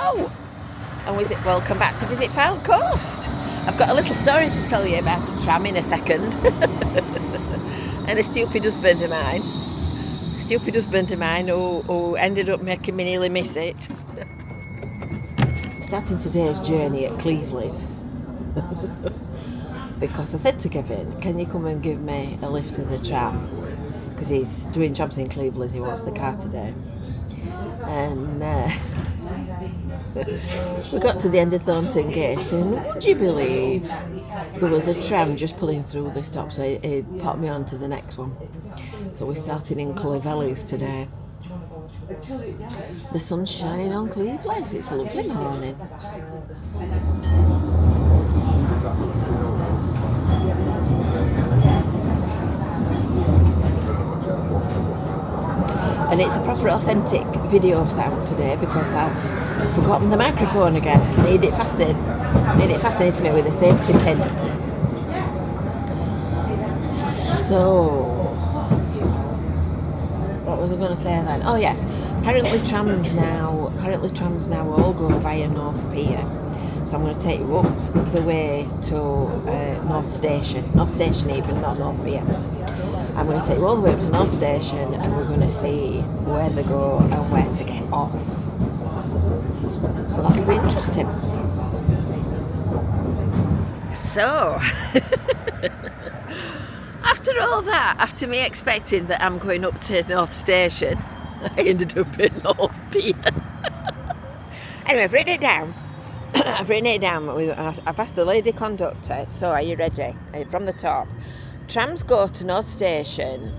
go. And welcome back to Visit Fylde Coast. I've got a little story to tell you about the tram in a second. And a stupid husband of mine who ended up making me nearly miss it. I'm starting today's journey at Cleveleys. Because I said to Kevin, can you come and give me a lift to the tram? Because he's doing jobs in Cleveleys, he wants the car today. And we got to the end of Thornton Gate, and would you believe there was a tram just pulling through the stop, so it popped me on to the next one. So we started in Cleveleys today. The sun's shining on Cleveleys, it's a lovely morning. And it's a proper authentic video sound today because I've forgotten the microphone again. I need it fastened to me with a safety pin. So, what was I going to say then? Oh yes, apparently trams now all go via North Pier. So I'm going to take you up the way to North Station even, not North Pier. I'm going to take you all the way up to North Station and we're going to see where they go and where to get off. So that'll be interesting. So, after all that, after me expecting that I'm going up to North Station, I ended up at North Pier. Anyway, I've written it down. I've asked the lady conductor, so are you ready? From the top. Trams go to North Station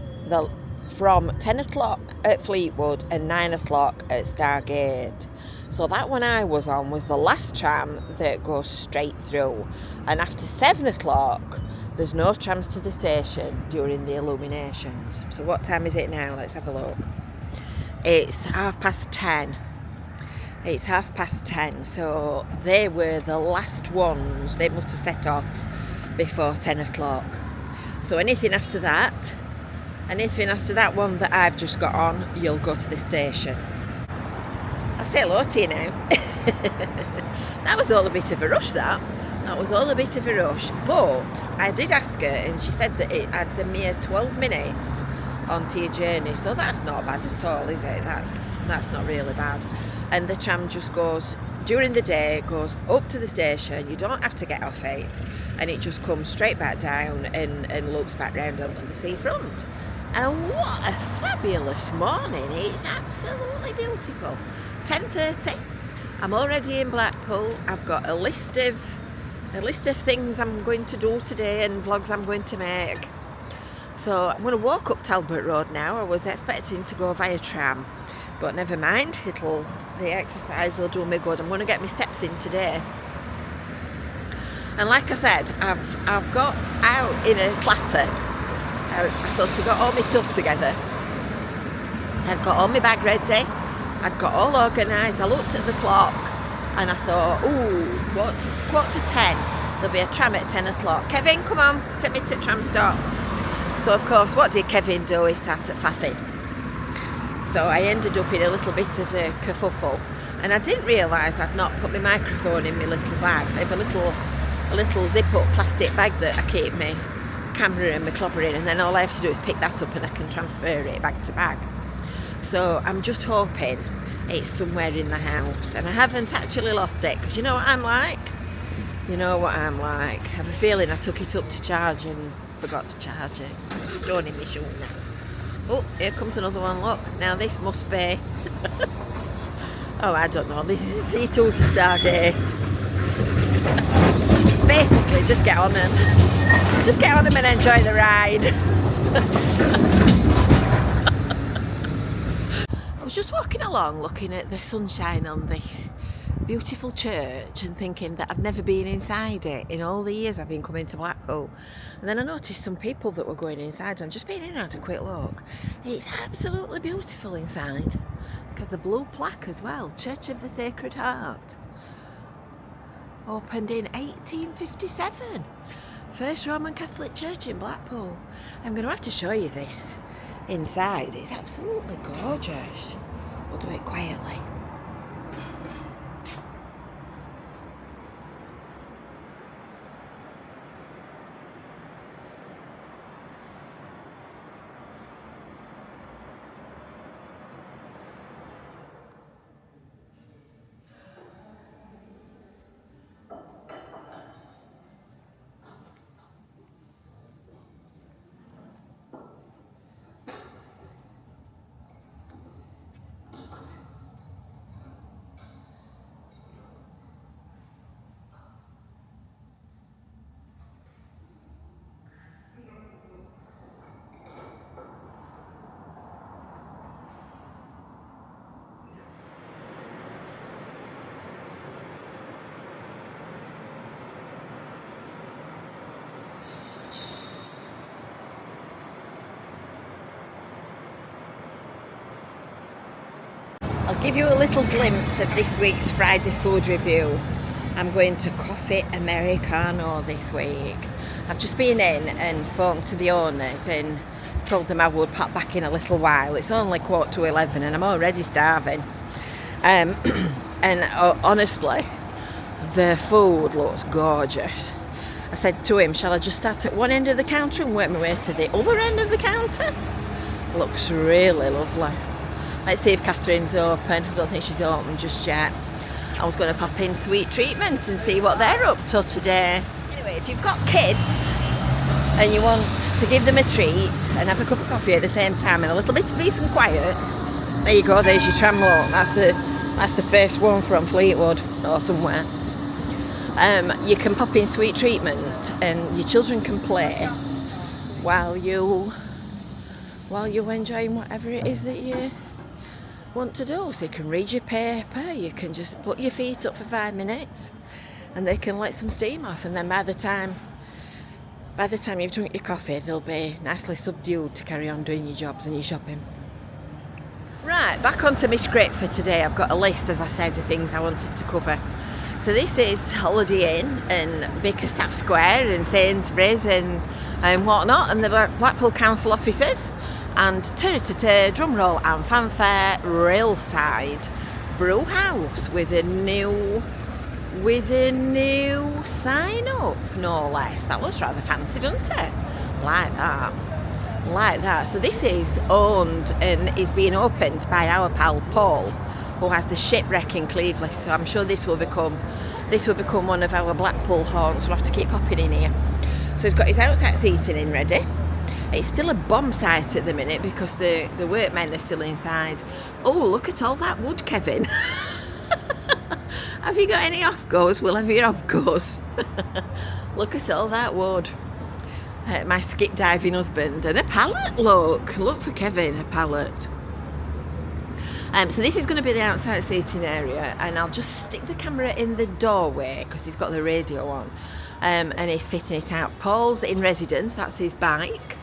from 10 o'clock at Fleetwood and 9 o'clock at Stargate. So that one I was on was the last tram that goes straight through. And after 7 o'clock, there's no trams to the station during the illuminations. So what time is it now? Let's have a look. It's 10:30. It's 10:30. So they were the last ones. They must have set off before 10 o'clock. So anything after that one that I've just got on, you'll go to the station. I'll say hello to you now. That was all a bit of a rush, but I did ask her and she said that it adds a mere 12 minutes onto your journey, so that's not bad at all, is it? That's not really bad. And the tram just goes, during the day, it goes up to the station, you don't have to get off it, and it just comes straight back down and loops back round onto the seafront. And what a fabulous morning, it's absolutely beautiful. 10:30, I'm already in Blackpool. I've got a list of things I'm going to do today and vlogs I'm going to make. So I'm going to walk up Talbot Road now. I was expecting to go via tram, but never mind, the exercise will do me good. I'm going to get my steps in today. And like I said, I've got out in a clatter. I sort of got all my stuff together. I'd got all my bag ready. I'd got all organised. I looked at the clock and I thought, quarter to 10. There'll be a tram at 10 o'clock. Kevin, come on, take me to the tram stop. So of course, what did Kevin do? He started faffing. So I ended up in a little bit of a kerfuffle. And I didn't realise I'd not put my microphone in my little bag. I have a little zip-up plastic bag that I keep my camera and my clobber in, and then all I have to do is pick that up and I can transfer it bag to bag. So I'm just hoping it's somewhere in the house and I haven't actually lost it, because you know what I'm like? I have a feeling I took it up to charge and forgot to charge it. I'm stoning my shoe now. Oh, here comes another one, look. Now this must be... oh, I don't know. This is a T2 to Stargate. Basically, just get on them and enjoy the ride. I was just walking along looking at the sunshine on this beautiful church and thinking that I'd never been inside it in all the years I've been coming to Blackpool. And then I noticed some people that were going inside, and just been in and had a quick look. It's absolutely beautiful inside. It has the blue plaque as well, Church of the Sacred Heart. Opened in 1857. First Roman Catholic church in Blackpool. I'm going to have to show you this inside. It's absolutely gorgeous. We'll do it quietly. I'll give you a little glimpse of this week's Friday food review. I'm going to Coffee Americano this week. I've just been in and spoken to the owners and told them I would pop back in a little while. It's only 11:15 and I'm already starving. And honestly, the food looks gorgeous. I said to him, shall I just start at one end of the counter and work my way to the other end of the counter? Looks really lovely. Let's see if Catherine's open. I don't think she's open just yet. I was going to pop in Sweet Treatment and see what they're up to today. Anyway, if you've got kids and you want to give them a treat and have a cup of coffee at the same time and a little bit of peace and quiet, there you go, there's your tramlock. That's the first one from Fleetwood or somewhere. You can pop in Sweet Treatment and your children can play while you're enjoying whatever it is that you want to do. So you can read your paper, you can just put your feet up for 5 minutes and they can let some steam off, and then by the time you've drunk your coffee they'll be nicely subdued to carry on doing your jobs and your shopping. Right, back onto my script for today. I've got a list, as I said, of things I wanted to cover. So this is Holiday Inn and Bickerstaff Square and Sainsbury's and whatnot, and the Blackpool Council offices, and drum roll and fanfare, Railside Brew House with a new sign up, no less. That looks rather fancy, doesn't it? Like that. So this is owned and is being opened by our pal Paul, who has the shipwreck in Cleveland. So I'm sure this will become one of our Blackpool haunts. We'll have to keep popping in here. So he's got his outside seating in ready. It's still a bomb site at the minute because the workmen are still inside. Oh, look at all that wood, Kevin. Have you got any off-goes? We'll have your off-goes. Look at all that wood. My skip diving husband. And a pallet, look for Kevin, a pallet. So this is going to be the outside seating area, and I'll just stick the camera in the doorway because he's got the radio on, and he's fitting it out. Paul's in residence, that's his bike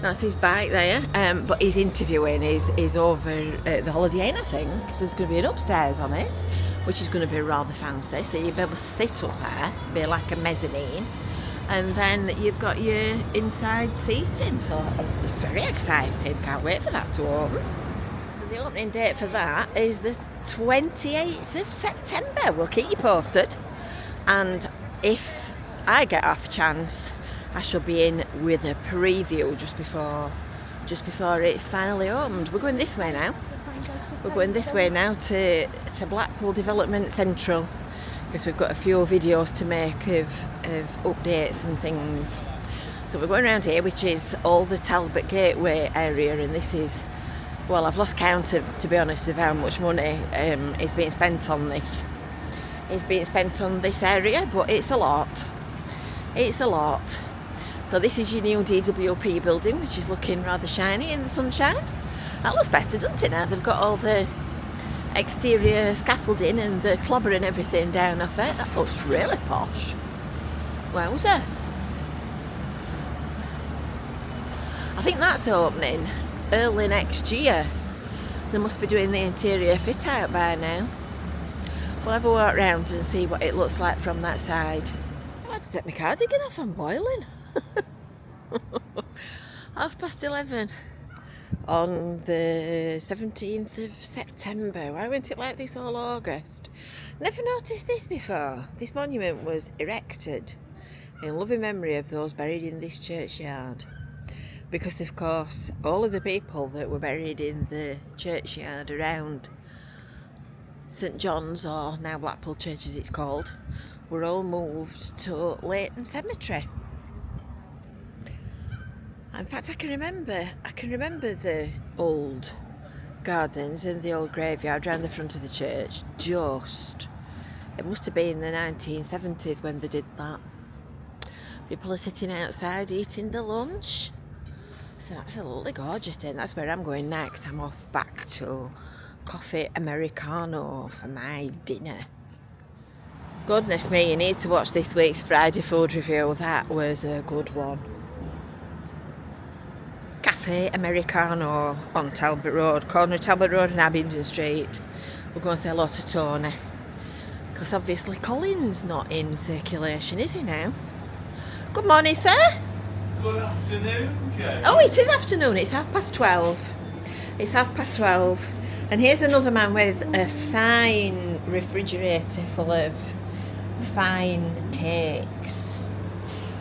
there, but his interviewing is over at the Holiday Inn, I think, because there's going to be an upstairs on it, which is going to be rather fancy, so you'll be able to sit up there, be like a mezzanine, and then you've got your inside seating, so I'm very excited, can't wait for that to open. So the opening date for that is the 28th of September. We'll keep you posted, and if I get off chance, I shall be in with a preview just before it's finally opened. We're going this way now. We're going this way now to Blackpool Development Central, because we've got a few videos to make of updates and things. So we're going around here, which is all the Talbot Gateway area, and this is, well, I've lost count of, to be honest, of how much money is being spent on this. Is being spent on this area, but it's a lot. It's a lot. So this is your new DWP building, which is looking rather shiny in the sunshine. That looks better, doesn't it, now? They've got all the exterior scaffolding and the clobber and everything down off it. That looks really posh. Wowza. I think that's opening early next year. They must be doing the interior fit out by now. We'll have a walk around and see what it looks like from that side. I had to take my cardigan off, I'm boiling. 11:30 on the 17th of September. Why went it like this all August? Never noticed this before. This monument was erected in loving memory of those buried in this churchyard, because of course all of the people that were buried in the churchyard around St John's, or now Blackpool Church as it's called, were all moved to Leighton Cemetery. In fact, I can remember the old gardens and the old graveyard round the front of the church. It must have been the 1970s when they did that. People are sitting outside eating their lunch. It's absolutely gorgeous day, and that's where I'm going next. I'm off back to Coffee Americano for my dinner. Goodness me, you need to watch this week's Friday food review. That was a good one. Cafe Americano on Talbot Road, corner of Talbot Road and Abingdon Street. we're going to say hello to Tony. Because obviously Colin's not in circulation, is he now? Good morning, sir. Good afternoon, Jane. Oh, it is afternoon. It's 12:30. It's 12:30. And here's another man with a fine refrigerator full of fine cakes.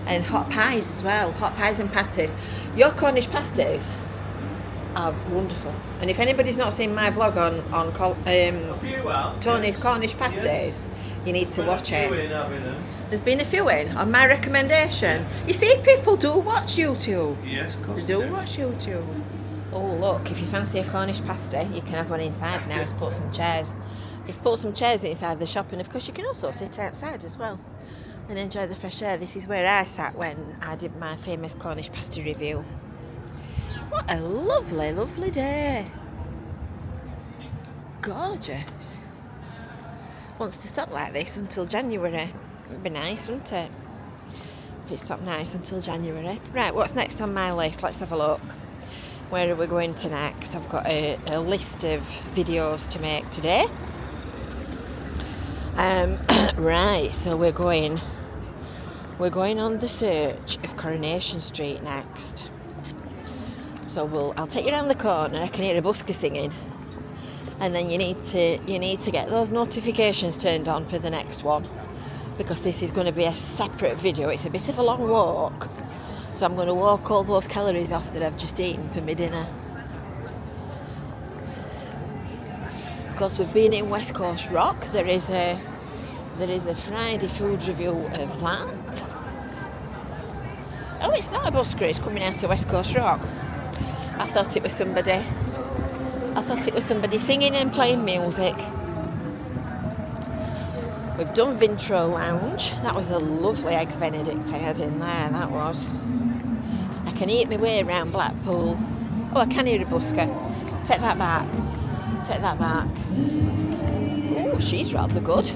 And hot pies as well. Hot pies and pasties. Your Cornish pasties are wonderful. And if anybody's not seen my vlog on Tony's Cornish pasties, you need to watch it. There's been a few in on my recommendation. You see, people do watch YouTube. Yes, of course. They do watch YouTube. Oh look, if you fancy a Cornish pasty, you can have one inside now. He's put some chairs. He's put some chairs inside the shop, and of course you can also sit outside as well and enjoy the fresh air. This is where I sat when I did my famous Cornish pasty review. What a lovely, lovely day. Gorgeous. Wants to stop like this until January. It'd be nice, wouldn't it? If it stopped nice until January. Right, what's next on my list? Let's have a look. Where are we going to next? I've got a list of videos to make today. Right, so we're going on the search of Coronation Street next. So I'll take you around the corner. I can hear a busker singing, and then you need to get those notifications turned on for the next one, because this is going to be a separate video. It's a bit of a long walk, so I'm going to walk all those calories off that I've just eaten for my dinner. Of course, we've been in West Coast Rock. There is a Friday food review of that. Oh, it's not a busker. It's coming out of West Coast Rock. I thought it was somebody singing and playing music. We've done Vintro Lounge. That was a lovely Eggs Benedict I had in there, that was. I can eat my way around Blackpool. Oh, I can hear a busker. Take that back. Take that back. Oh, she's rather good.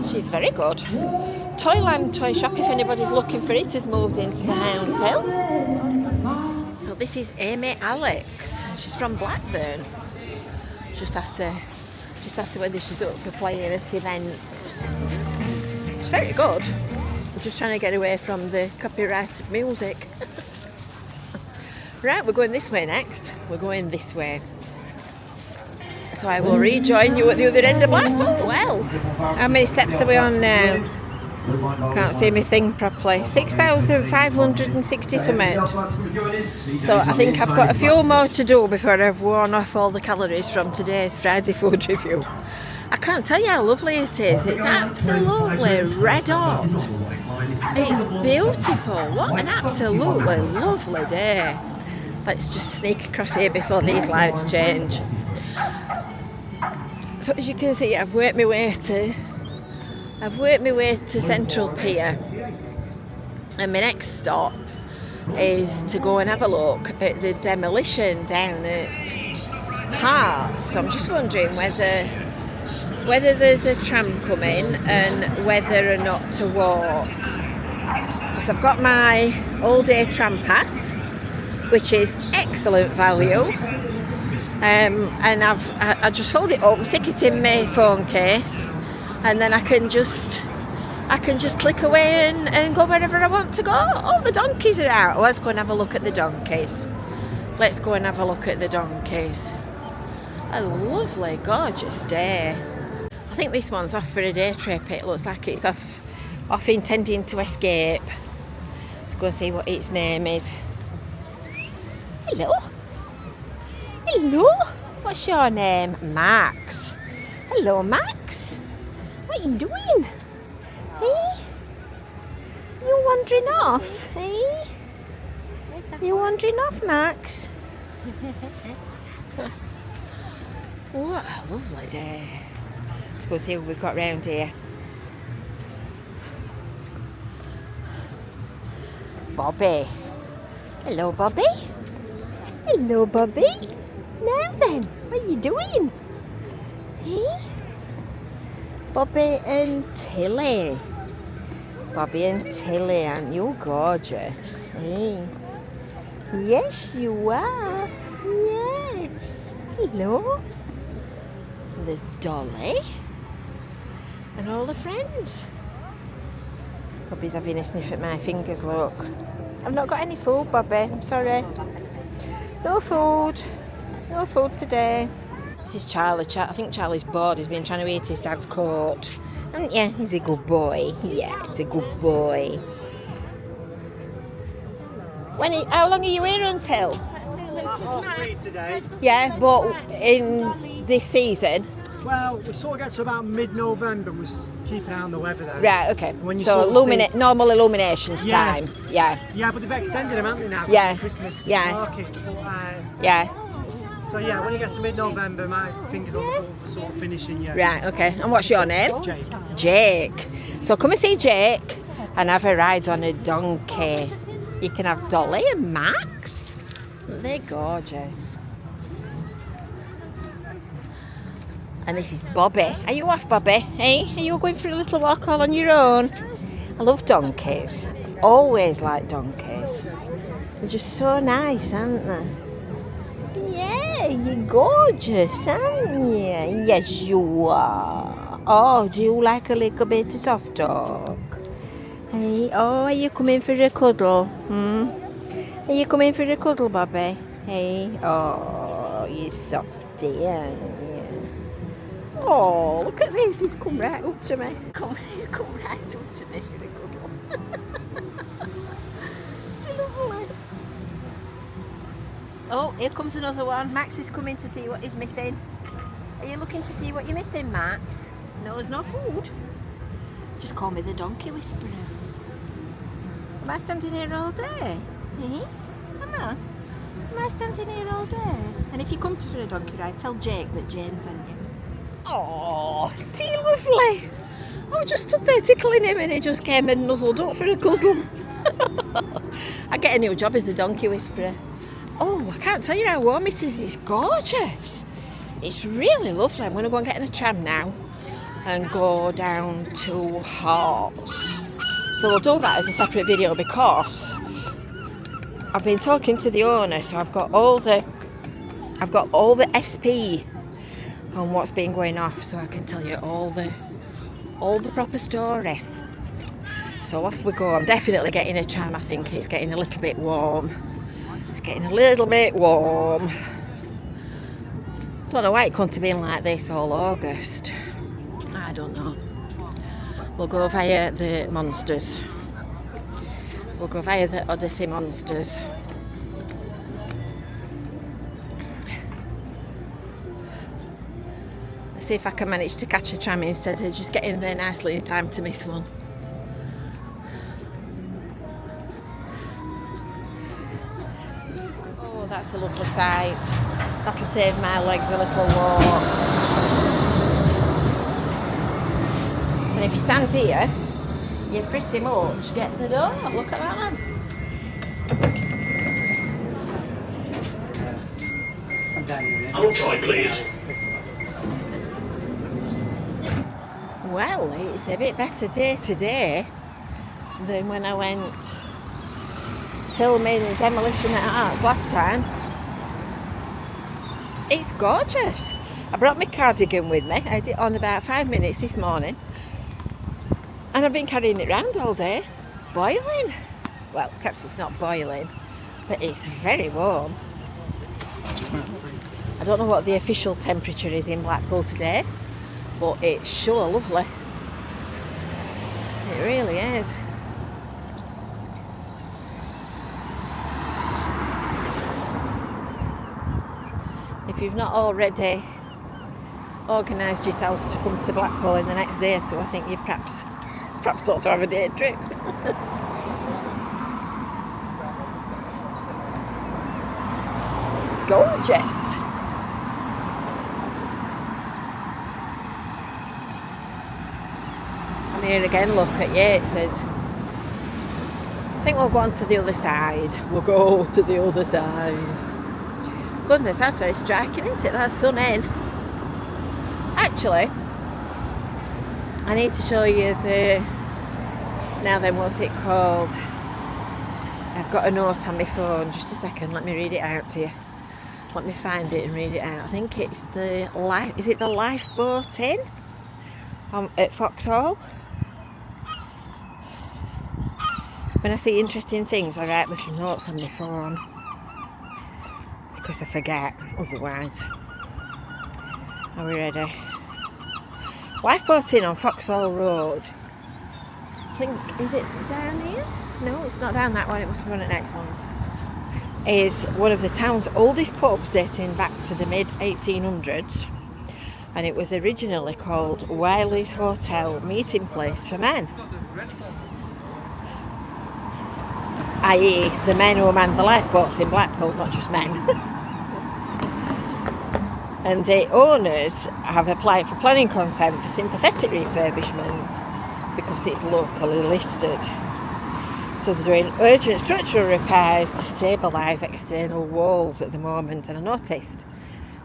She's very good. Toyland Toy Shop, if anybody's looking for it, has moved into the Hounds Hill. So this is Amy Alex. She's from Blackburn. Just asked her whether she's up for playing at events. It's very good. We're just trying to get away from the copyrighted music. Right, we're going this way next. We're going this way. So I will rejoin you at the other end of Blackpool. Well, how many steps are we on now? Can't see my thing properly. 6,560 something. So I think I've got a few more to do before I've worn off all the calories from today's Friday food review. I can't tell you how lovely it is. It's absolutely red hot. It's beautiful. What an absolutely lovely day. Let's just sneak across here before these lights change. So as you can see, I've worked my way to Central Pier, and my next stop is to go and have a look at the demolition down at Hearts. So I'm just wondering whether there's a tram coming and whether or not to walk. Because I've got my all-day tram pass, which is excellent value. And I just hold it up, stick it in my phone case, and then I can just click away and go wherever I want to go. Oh, the donkeys are out. Let's go and have a look at the donkeys. A lovely, gorgeous day. I think this one's off for a day trip. It looks like it's off intending to escape. Let's go and see what its name is. Hello. What's your name? Max. Hello, Max. What are you doing? Hey? You wandering off? Hey? You wandering off, Max? What a lovely day. Let's go see what we've got round here. Bobby. Hello, Bobby. Hello, Bobby. Now then, what are you doing? Hey? Bobby and Tilly. Bobby and Tilly, aren't you gorgeous? Hey? Yes, you are. Yes. Hello. And there's Dolly. And all the friends. Bobby's having a sniff at my fingers, look. I've not got any food, Bobby. I'm sorry. No food. No food today. This is Charlie. I think Charlie's bored. He's been trying to eat his dad's coat. Haven't you? He's a good boy. Yeah, he's a good boy. How long are you here until? Today. Yeah, but in this season? Well, we sort of get to about mid-November and we're keeping an eye on the weather then. Right, okay. When you so sort of normal illuminations Yes. time. Yeah. Yeah, but they've extended them, haven't they now? Yeah. Christmas Yeah. markets. Yeah. So yeah, when it gets to mid-November, my fingers on the ball for sort of finishing, yeah. Right, okay. And what's your name? Jake. Jake. So come and see Jake and have a ride on a donkey. You can have Dolly and Max. They're gorgeous. And this is Bobby. Are you off, Bobby? Hey, are you going for a little walk all on your own? I love donkeys. Always like donkeys. They're just so nice, aren't they? Yeah, you're gorgeous, aren't you? Yes, you are. Oh, do you like a little bit of soft talk? Hey, oh, are you coming for a cuddle? Are you coming for a cuddle, Bobby? Hey, oh, you softy, aren't you? Oh, look at this, he's come right up to me. He's come right up to me for a cuddle. It's lovely. Oh, here comes another one. Max is coming to see what he's missing. Are you looking to see what you're missing, Max? No, there's no food. Just call me the donkey whisperer. Am I standing here all day? Am I? Am I standing here all day? And if you come to for a donkey ride, tell Jake that Jane sent you. Oh, tea lovely. I just stood there tickling him and he just came and nuzzled up for a cuddle. I get a new job as the donkey whisperer. Oh, I can't tell you how warm it is. It's gorgeous. It's really lovely. I'm going to go and get in a tram now and go down to Horse. So we'll do that as a separate video because I've been talking to the owner, so I've got all the SP on what's been going off, so I can tell you all the proper story. So off we go. I'm definitely getting a tram. I think it's getting a little bit warm. It's getting a little bit warm. Don't know why it couldn't have been like this all August. I don't know. We'll go via the monsters. We'll go via the Odyssey monsters. Let's see if I can manage to catch a tram instead of just getting there nicely in time to miss one. Oh, that's a lovely sight. That'll save my legs a little walk. And if you stand here, you pretty much get the door. Look at that. Hold tight, please. Well, it's a bit better day today than when I went filming Demolition at Arts last time. It's gorgeous. I brought my cardigan with me. I had it on about 5 minutes this morning. And I've been carrying it around all day. It's boiling. Well, perhaps it's not boiling, but it's very warm. I don't know what the official temperature is in Blackpool today, but it's sure lovely. It really is. If you've not already organised yourself to come to Blackpool in the next day or two, I think you perhaps ought to have a day trip. It's gorgeous. I'm here again, look at Yates's. I think we'll go on to the other side. We'll go to the other side. Goodness, that's very striking, isn't it? That's sun in. Actually, I need to show you now then, what's it called? I've got a note on my phone. Just a second, let me read it out to you. Let me find it and read it out. I think it's the is it the Lifeboat Inn at Foxhall? When I see interesting things, I write little notes on my phone because I forget otherwise. Are we ready? Lifeboat Inn on Foxhall Road. I think, is it down here? No, it's not down that one, it must be on the next one. Is one of the town's oldest pubs dating back to the mid 1800s, and it was originally called Wiley's Hotel Meeting Place for Men, i.e. the men who manned the lifeboats in Blackpool, not just men. And the owners have applied for planning consent for sympathetic refurbishment because it's locally listed. So they're doing urgent structural repairs to stabilise external walls at the moment. And I noticed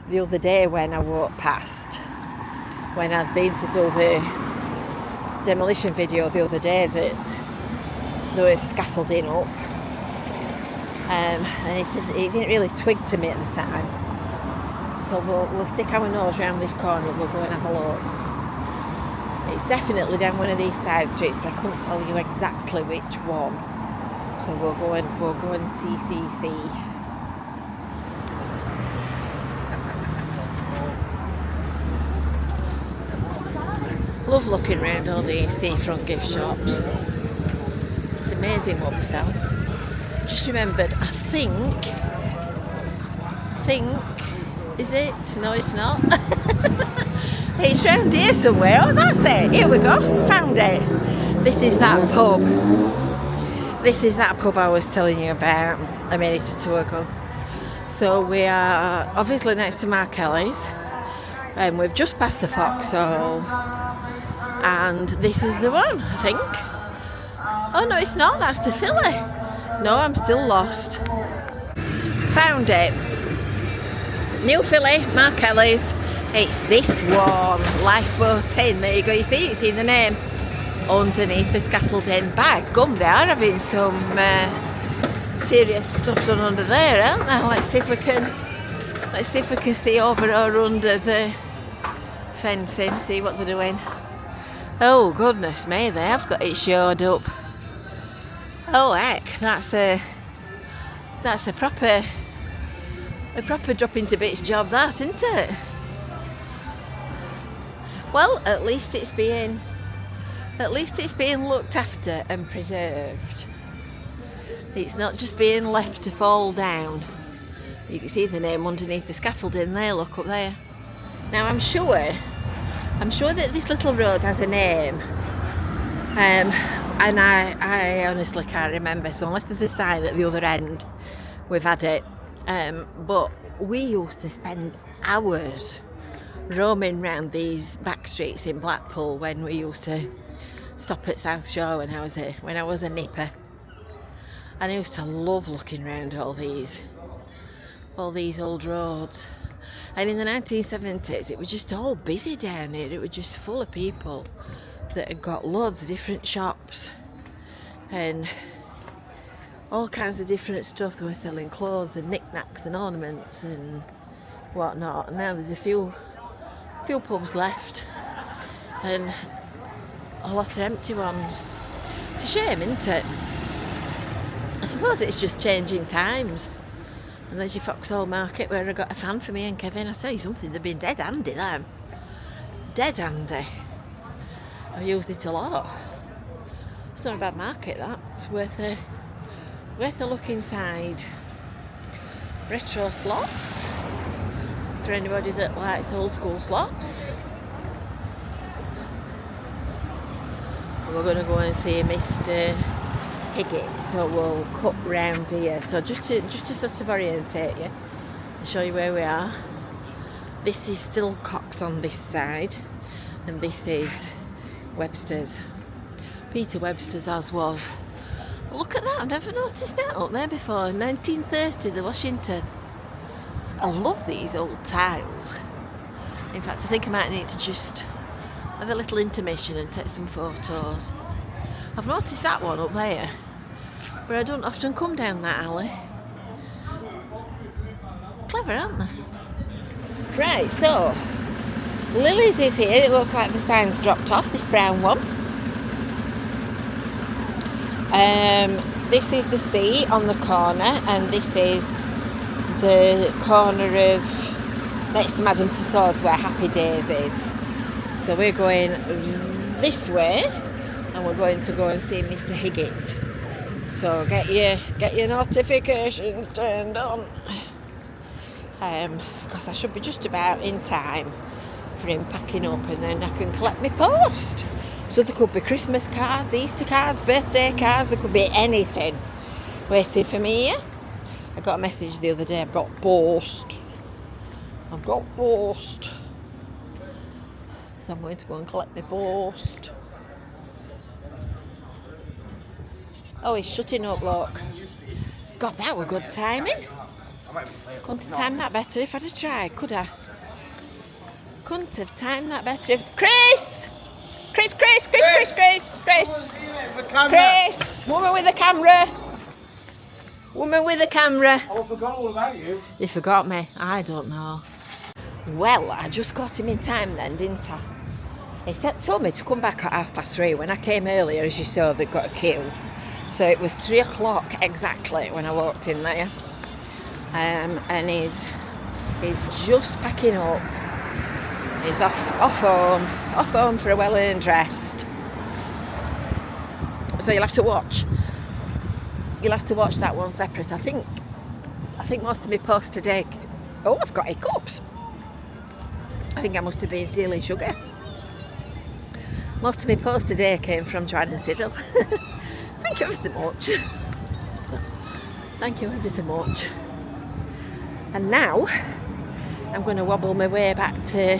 the other day when I walked past, when I'd been to do the demolition video the other day, that there was scaffolding up. And he said it didn't really twig to me at the time. So we'll stick our nose around this corner and we'll go and have a look. It's definitely down one of these side streets, but I couldn't tell you exactly which one. So we'll go and see. Love looking around all these seafront gift shops. It's amazing what they sell. Just remembered, I think, is it? No, it's not. It's round here somewhere. Oh, that's it. Here we go. Found it. This is that pub. This is that pub I was telling you about a minute or two ago. So we are obviously next to Mark Kelly's, and we've just passed the Foxhole, and this is the one, I think. Oh no, it's not. That's the Fylde. No, I'm still lost. Found it. New Fylde, Mark Kelly's. It's this one, Lifeboat Inn. There you go, you see, it's in the name. Underneath the scaffolding. By gum, they are having some serious stuff done under there, aren't they? Let's see if we can see over or under the fencing, see what they're doing. Oh goodness me, they have got it shored up. Oh heck, that's a proper dropping to bits job, that, isn't it? Well, at least it's being looked after and preserved. It's not just being left to fall down. You can see the name underneath the scaffolding there, look up there. Now I'm sure that this little road has a name. And I honestly can't remember, so unless there's a sign at the other end, we've had it. But we used to spend hours roaming round these back streets in Blackpool when we used to stop at South Shore when I was a nipper. And I used to love looking round all these old roads. And in the 1970s, it was just all busy down here. It was just full of people that had got loads of different shops and all kinds of different stuff. They were selling clothes and knickknacks and ornaments and whatnot. And now there's a few pubs left and a lot of empty ones. It's a shame, isn't it? I suppose it's just changing times. And there's your Foxhall Market where I got a fan for me and Kevin. I tell you something, they've been dead handy, them. Dead handy. I've used it a lot. It's not a bad market, that. It's worth a look inside. Retro slots for anybody that likes old school slots. We're going to go and see Mr. Higgett, so we'll cut round here. So just to sort of orientate you and show you where we are. This is still Cox on this side, and this is Webster's. Peter Webster's as was. Look at that, I've never noticed that up there before. 1930, the Washington. I love these old tiles. In fact, I think I might need to just have a little intermission and take some photos. I've noticed that one up there, but I don't often come down that alley. Clever, aren't they? Right, so Lily's is here. It looks like the sign's dropped off, this brown one. This is the sea on the corner, and this is the corner of next to Madame Tussauds where Happy Days is. So we're going this way, and we're going to go and see Mr. Higgett. So get your notifications turned on, because I should be just about in time for him packing up, and then I can collect my post. So there could be Christmas cards, Easter cards, birthday cards, there could be anything waiting for me here. I got a message the other day, I've got post. So I'm going to go and collect my post. Oh, he's shutting up, look. God, that were good timing. Couldn't have timed that better if I'd have tried, could I? Couldn't have timed that better if... Chris! Chris! Woman with the camera! I forgot all about you. You forgot me? I don't know. Well, I just got him in time then, didn't I? He told me to come back at 3:30. When I came earlier, as you saw, they got a queue. So it was 3 o'clock exactly when I walked in there. And he's just packing up. He's off home for a well-earned rest. So you'll have to watch that one separate. I think most of my posts today... Oh, I've got hiccups. I think I must have been stealing sugar. Most of my posts today came from Joanne and Cyril. Thank you ever so much. Thank you ever so much. And now I'm going to wobble my way back to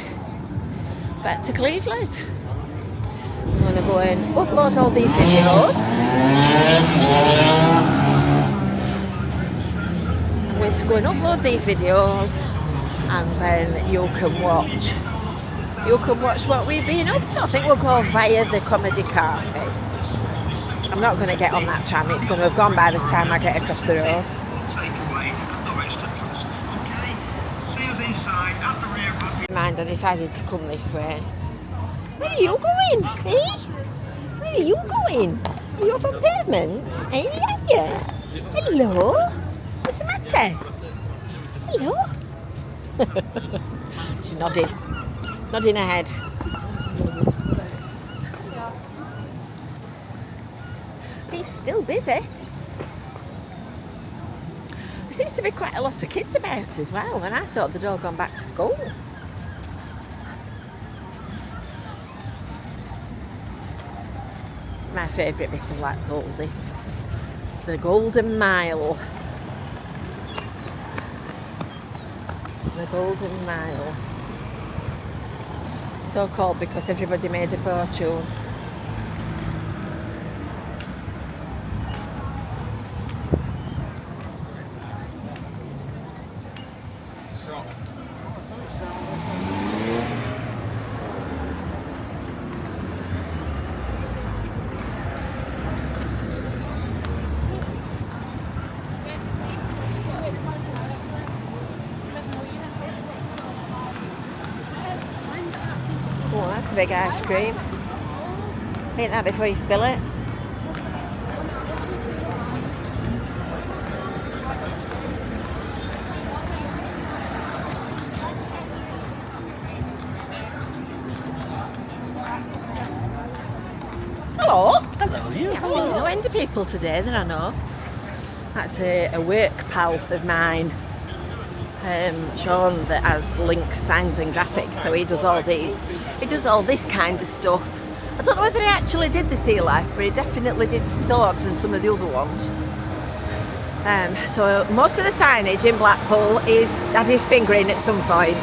Cleveland. I'm going to go and upload all these videos. I'm going to go and upload these videos, and then you can watch what we've been up to. I think we'll go via the comedy carpet. I'm not going to get on that tram. It's going to have gone by the time I get across the road. Mind, I decided to come this way. Where are you going? Eh? Where are you going? Are you off on pavement? Eh? Are you? Hello? What's the matter? Hello? She's nodding her head. He's still busy. There seems to be quite a lot of kids about as well, and I thought they'd all gone back to school. It's my favourite bit of Blackpool, the Golden Mile. The Golden Mile. So called because everybody made a fortune. Oh, that's a big ice cream. Eat that before you spill it. Hello. Hello, you. I've seen no end of people today that I know. That's a work pal of mine, Sean, that has links, signs and graphics, so he does all this kind of stuff. I don't know whether he actually did the Sea Life, but he definitely did the Swords and some of the other ones. So most of the signage in Blackpool had his finger in at some point.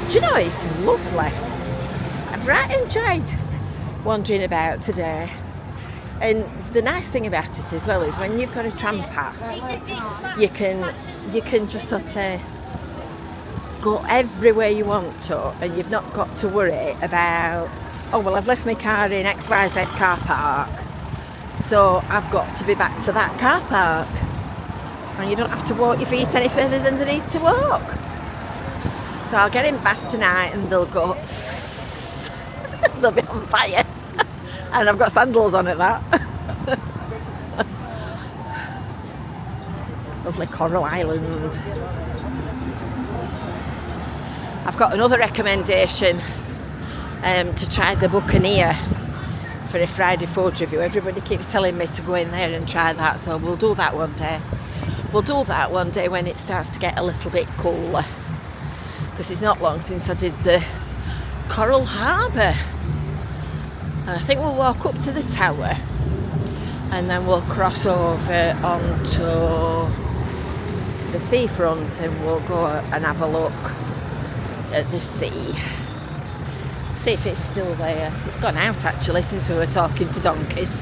Do you know, it's lovely. I've right enjoyed wandering about today. And the nice thing about it as well is when you've got a tram pass, you can just sort of go everywhere you want to, and you've not got to worry about, oh well, I've left my car in XYZ car park, So I've got to be back to that car park. And you don't have to walk your feet any further than they need to walk. So I'll get in bath tonight and they'll go, they'll be on fire. And I've got sandals on at that. Lovely Coral Island. I've got another recommendation to try the Buccaneer for a Friday food review. Everybody keeps telling me to go in there and try that, so we'll do that one day. We'll do that one day when it starts to get a little bit cooler, because it's not long since I did the Coral Harbour. And I think we'll walk up to the tower and then we'll cross over onto the seafront and we'll go and have a look at the sea. See if it's still there. It's gone out actually since we were talking to donkeys.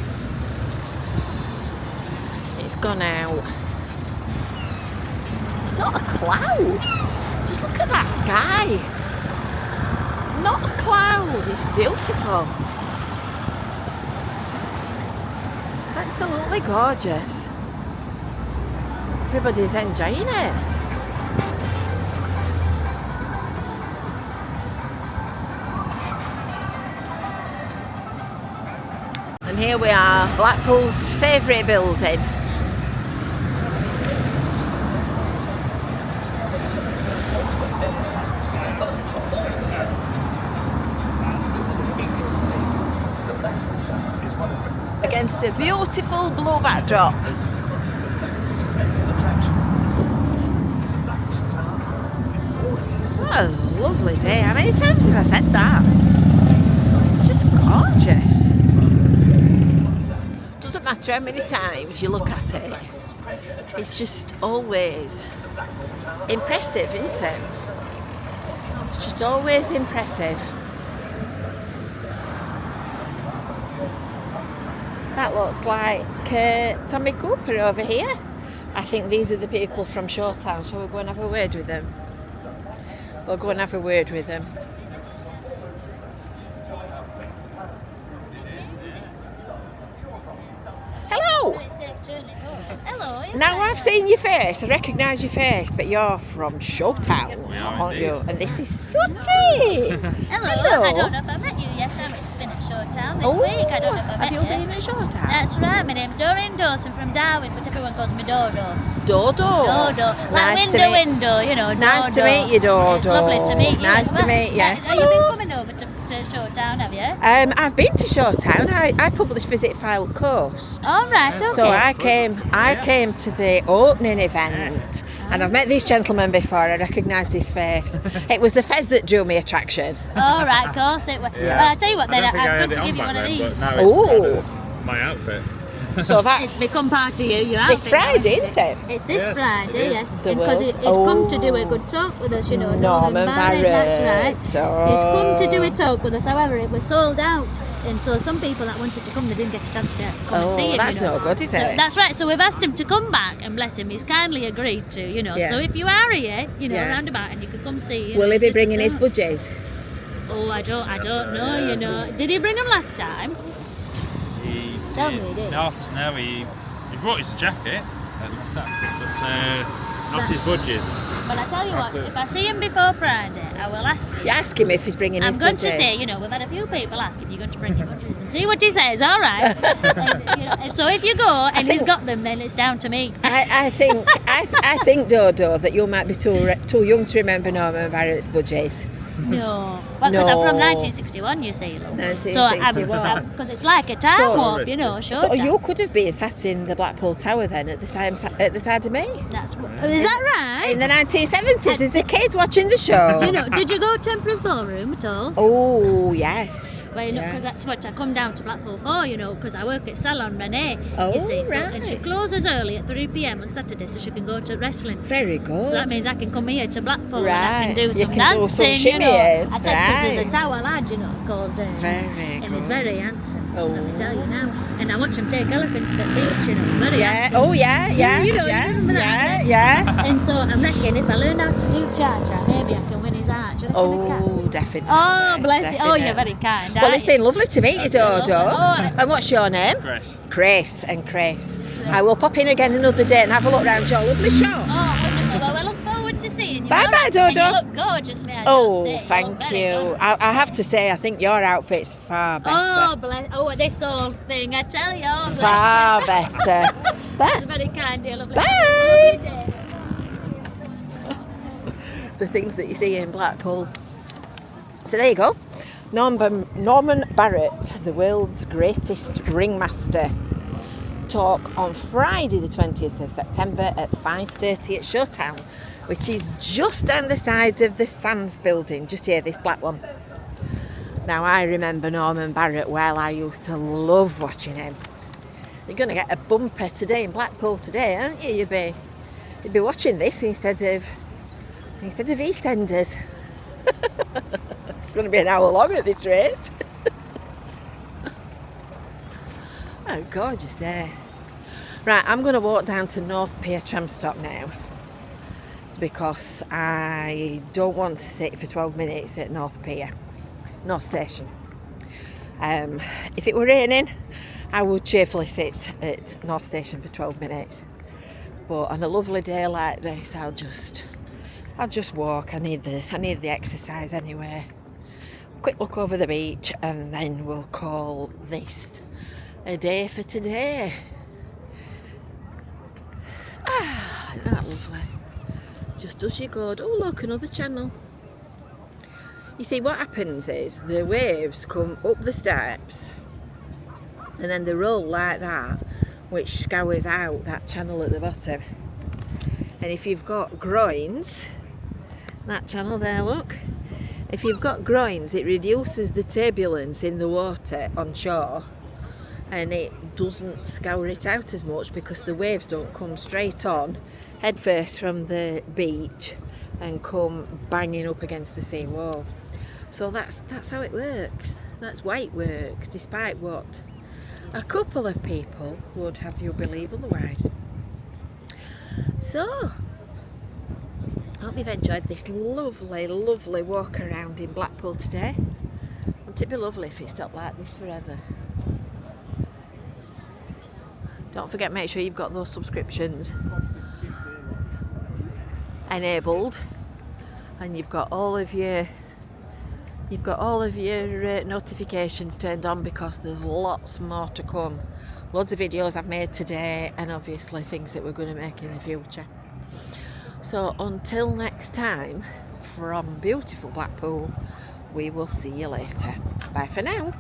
It's gone out. It's not a cloud. Just look at that sky. Not a cloud. It's beautiful. Absolutely gorgeous. Everybody's enjoying it. And here we are, Blackpool's favourite building. Against a beautiful blue backdrop. What a lovely day. How many times have I said that? It's just gorgeous. Doesn't matter how many times you look at it, it's just always impressive, isn't it? It's just always impressive. That looks like Tommy Cooper over here. I think these are the people from Showtown. Shall we go and have a word with them? We'll go and have a word with them. Hello! Hello. Now I've seen your face, I recognise your face, but you're from Showtown, aren't you? And this is Sooty! Hello. I don't know if I met you yet. I've been at Showtown this week. I don't know if I met you. Have you been at Showtown? That's right. My name's Doreen Dawson from Darwin, but everyone calls me Dodo. Dodo? Dodo. Like window, you know, Dodo. Nice to meet you, Dodo. It's lovely to meet you. Nice as well. to meet you. Have you been coming over to Showtown, have you? I've been to Showtown. I published Visit Fylde Coast. All right, okay. So I came to the opening event, and I've met this gentleman before. I recognised his face. It was the fez that drew me attraction. All right, of course it was. Yeah. Well, I'll tell you what, then I don't think I I've had got it to on give you back one of then, these. but now it's kind of my outfit. So that's It's become part of your outfit. this Friday, now, isn't it? It's this Yes, Friday, it is. yes. The Because World- it's come to do a good talk with us, you know. Norman Barrett, that's Barrett. right. It's come to do a talk with us. However, it was sold out, and so some people that wanted to come, they didn't get a chance to come and see him. That's you know. no good, is So it? that's right. So we've asked him to come back, and bless him, he's kindly agreed to, you know. Yeah. So if you are here, you know, Yeah. around about, and you could come see him. Will he and be sit bringing and his talk. budgies? Oh, I don't know. You know, did he bring them last time? Tell me he did. No, he brought his jacket, but not his budgies. But I tell you what, if I see him before Friday, I will ask him. You ask him if he's bringing his I'm going budgies. to say, you know, we've had a few people ask if you're going to bring your budgies and see what he says, all right. And, you know, so if you go and he's got them, then it's down to me. I think Dodo that you might be too young to remember Norman Barrett's budgies. No. Well, because I'm No. from 1961, you see. Love. 1961. Because it's like a time So- warp, you know, So Showtime. you could have been sat in the Blackpool Tower then at the side of me. That's what, is that right? In the 1970s as a kid watching the show. You know, did you go to Emperor's Ballroom at all? Oh, yes. Well, you know, because Yes. that's what I come down to Blackpool for, you know, because I work at Salon Renee, Oh, you see. So, right. and she closes early at 3 p.m. on Saturday, so she can go to wrestling. Very good. So that means I can come here to Blackpool and I Right. can do You some can do some dancing, you know. shimmying. I tell you, 'cause there's Right. a tower lad, you know, called Very and he's good. very handsome. Oh. Let me tell you now. And I watch him take elephants to the beach, you know, very Yeah. handsome. Oh, yeah. You know, you remember that, Yeah. And so I'm reckoning if I learn how to do cha-cha, maybe I can win his heart. Do you reckon I can? Oh, definitely. Oh, bless you. Oh, you're Definitely. very kind. Well, it's been lovely to meet you, Dodo. Oh. And what's your name? Chris. Chris and Chris. I will pop in again another day and have a look round your lovely shop. Oh, wonderful. Well, I look forward to seeing you. Bye-bye, Alright, and Dodo. You look gorgeous, may I just Oh, say. thank very you. good. I have to say, I think your outfit's far better. Oh, bless. Oh, this whole thing, I tell you. Oh, bless Far you. better. That's very kind, dear. Lovely. Bye. Lovely day. The things that you see in Blackpool. So there you go. Norman Barrett, the world's greatest ringmaster. Talk on Friday the 20th of September at 5:30 at Showtown, which is just down the side of the Sands building, just here, this black one. Now I remember Norman Barrett well. I used to love watching him. You're going to get a bumper today in Blackpool today, aren't you? You'd be watching this instead of EastEnders. It's going to be an hour long at this rate. Oh, gorgeous day. Right, I'm going to walk down to North Pier tram stop now because I don't want to sit for 12 minutes at North Pier, North Station. If it were raining, I would cheerfully sit at North Station for 12 minutes. But on a lovely day like this, I'll just walk. I need the exercise anyway. Quick look over the beach, and then we'll call this a day for today. Ah, isn't that lovely? Just does you good. Oh, look, another channel. You see, what happens is the waves come up the steps and then they roll like that, which scours out that channel at the bottom. And if you've got groins, that channel there, look, if you've got groins, it reduces the turbulence in the water on shore, and it doesn't scour it out as much because the waves don't come straight on head first from the beach and come banging up against the sea wall. So that's how it works. That's why it works, despite what a couple of people would have you believe otherwise. So I hope you've enjoyed this lovely, lovely walk around in Blackpool today. Wouldn't it be lovely if it stopped like this forever? Don't forget, make sure you've got those subscriptions enabled, and you've got all of your notifications turned on, because there's lots more to come. Loads of videos I've made today, and obviously things that we're going to make in the future. So until next time, from beautiful Blackpool, we will see you later. Bye for now.